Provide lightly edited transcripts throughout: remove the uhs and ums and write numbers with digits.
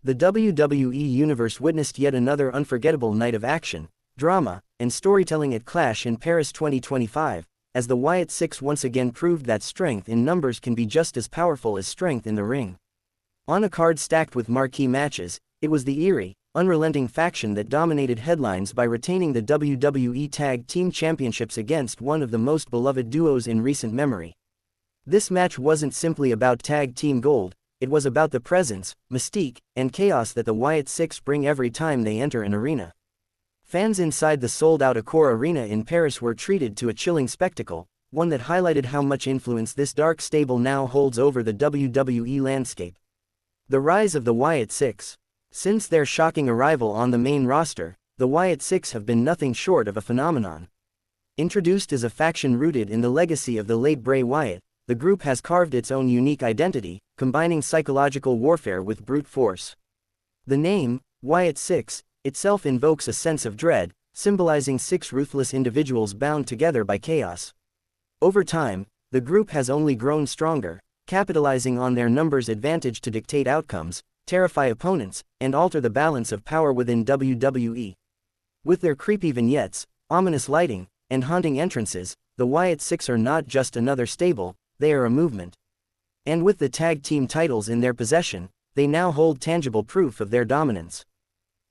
The WWE Universe witnessed yet another unforgettable night of action, drama, and storytelling at Clash in Paris 2025, as the Wyatt Sicks once again proved that strength in numbers can be just as powerful as strength in the ring. On a card stacked with marquee matches, it was the eerie, unrelenting faction that dominated headlines by retaining the WWE Tag Team Championships against one of the most beloved duos in recent memory. This match wasn't simply about tag team gold, it was about the presence, mystique, and chaos that the Wyatt Sicks bring every time they enter an arena. Fans inside the sold-out Accor Arena in Paris were treated to a chilling spectacle, one that highlighted how much influence this dark stable now holds over the WWE landscape. The rise of the Wyatt Sicks. Since their shocking arrival on the main roster, the Wyatt Sicks have been nothing short of a phenomenon. Introduced as a faction rooted in the legacy of the late Bray Wyatt, the group has carved its own unique identity, combining psychological warfare with brute force. The name, Wyatt Sicks, itself invokes a sense of dread, symbolizing six ruthless individuals bound together by chaos. Over time, the group has only grown stronger, capitalizing on their numbers' advantage to dictate outcomes, terrify opponents, and alter the balance of power within WWE. With their creepy vignettes, ominous lighting, and haunting entrances, the Wyatt Sicks are not just another stable, they are a movement. And with the tag team titles in their possession, they now hold tangible proof of their dominance.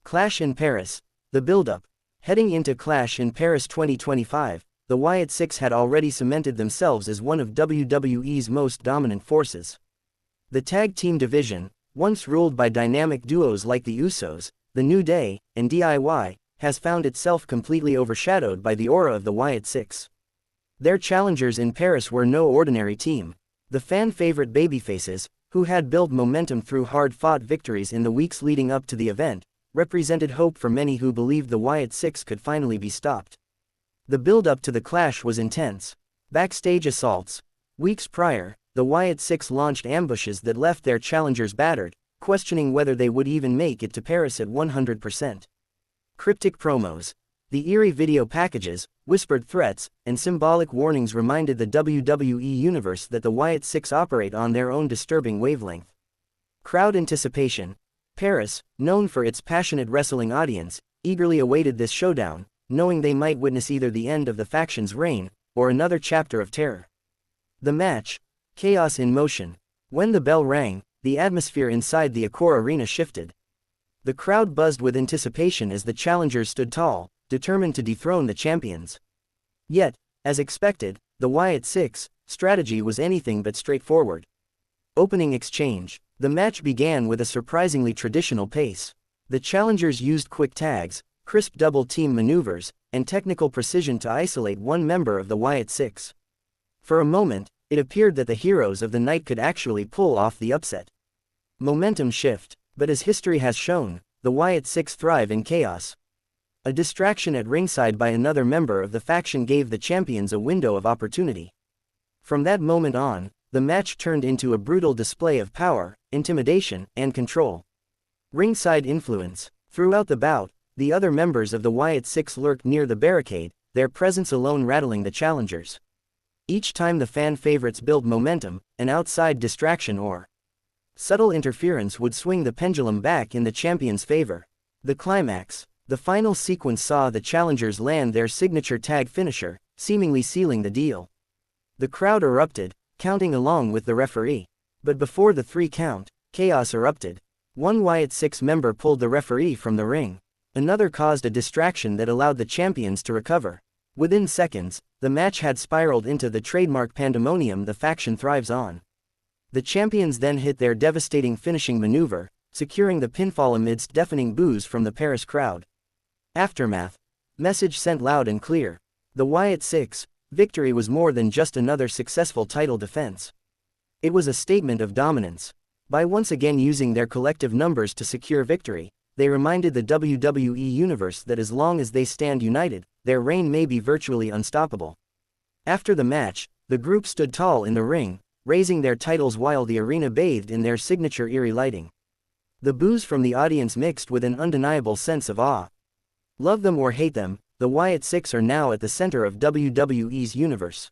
Clash in Paris. The build-up. Heading into Clash in Paris 2025, the Wyatt Sicks had already cemented themselves as one of WWE's most dominant forces. The tag team division, once ruled by dynamic duos like the Usos, The New Day, and DIY, has found itself completely overshadowed by the aura of the Wyatt Sicks. Their challengers in Paris were no ordinary team. The fan-favorite babyfaces, who had built momentum through hard-fought victories in the weeks leading up to the event, represented hope for many who believed the Wyatt Sicks could finally be stopped. The build-up to the clash was intense. Backstage assaults. Weeks prior, the Wyatt Sicks launched ambushes that left their challengers battered, questioning whether they would even make it to Paris at 100%. Cryptic promos. The eerie video packages, whispered threats, and symbolic warnings reminded the WWE Universe that the Wyatt Sicks operate on their own disturbing wavelength. Crowd anticipation. Paris, known for its passionate wrestling audience, eagerly awaited this showdown, knowing they might witness either the end of the faction's reign, or another chapter of terror. The match. Chaos in motion. When the bell rang, the atmosphere inside the Accor Arena shifted. The crowd buzzed with anticipation as the challengers stood tall, determined to dethrone the champions. Yet, as expected, the Wyatt Sicks' strategy was anything but straightforward. Opening exchange. The match began with a surprisingly traditional pace. The challengers used quick tags, crisp double-team maneuvers, and technical precision to isolate one member of the Wyatt Sicks. For a moment, it appeared that the heroes of the night could actually pull off the upset. Momentum shift. But as history has shown, the Wyatt Sicks thrive in chaos. A distraction at ringside by another member of the faction gave the champions a window of opportunity. From that moment on, the match turned into a brutal display of power, intimidation, and control. Ringside influence. Throughout the bout, the other members of the Wyatt Sicks lurked near the barricade, their presence alone rattling the challengers. Each time the fan favorites built momentum, an outside distraction or subtle interference would swing the pendulum back in the champion's favor. The climax. The final sequence saw the challengers land their signature tag finisher, seemingly sealing the deal. The crowd erupted, counting along with the referee. But before the 3 count, chaos erupted. One Wyatt Sicks member pulled the referee from the ring. Another caused a distraction that allowed the champions to recover. Within seconds, the match had spiraled into the trademark pandemonium the faction thrives on. The champions then hit their devastating finishing maneuver, securing the pinfall amidst deafening boos from the Paris crowd. Aftermath. Message sent loud and clear. The Wyatt Sicks' victory was more than just another successful title defense. It was a statement of dominance. By once again using their collective numbers to secure victory, they reminded the WWE Universe that as long as they stand united, their reign may be virtually unstoppable. After the match, the group stood tall in the ring, raising their titles while the arena bathed in their signature eerie lighting. The boos from the audience mixed with an undeniable sense of awe. Love them or hate them, the Wyatt Sicks are now at the center of WWE's universe.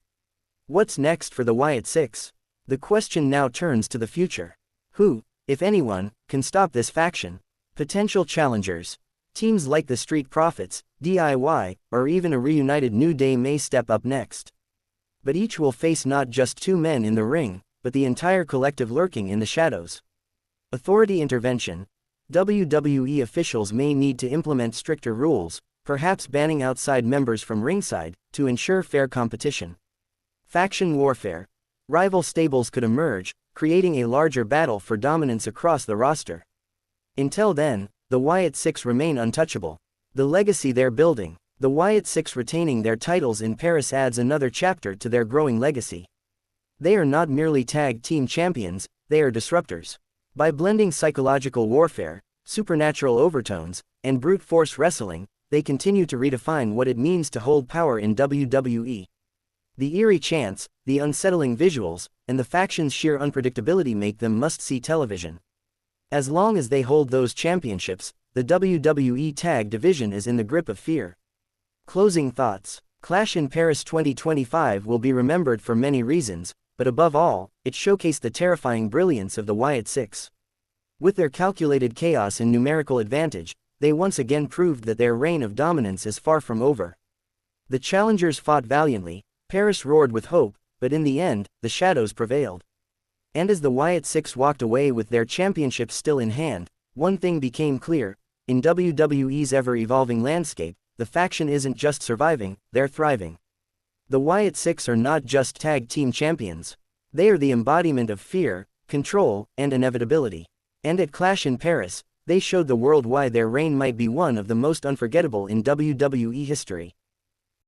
What's next for the Wyatt Sicks? The question now turns to the future. Who If anyone can stop this faction, potential challengers, teams like the Street Profits, DIY, or even a reunited New Day may step up next. But each will face not just two men in the ring, but the entire collective lurking in the shadows. Authority intervention. WWE officials may need to implement stricter rules, perhaps banning outside members from ringside, to ensure fair competition. Faction warfare. Rival stables could emerge, creating a larger battle for dominance across the roster. Until then, the Wyatt Sicks remain untouchable. The legacy they're building. The Wyatt Sicks retaining their titles in Paris adds another chapter to their growing legacy. They are not merely tag team champions, they are disruptors. By blending psychological warfare, supernatural overtones, and brute force wrestling, they continue to redefine what it means to hold power in WWE. The eerie chants, the unsettling visuals, and the faction's sheer unpredictability make them must-see television. As long as they hold those championships, the WWE Tag Division is in the grip of fear. Closing thoughts. Clash in Paris 2025 will be remembered for many reasons, but above all, it showcased the terrifying brilliance of the Wyatt Sicks. With their calculated chaos and numerical advantage, they once again proved that their reign of dominance is far from over. The challengers fought valiantly, Paris roared with hope, but in the end, the shadows prevailed. And as the Wyatt Sicks walked away with their championships still in hand, one thing became clear: in WWE's ever-evolving landscape, the faction isn't just surviving, they're thriving. The Wyatt Sicks are not just tag team champions. They are the embodiment of fear, control, and inevitability. And at Clash in Paris, they showed the world why their reign might be one of the most unforgettable in WWE history.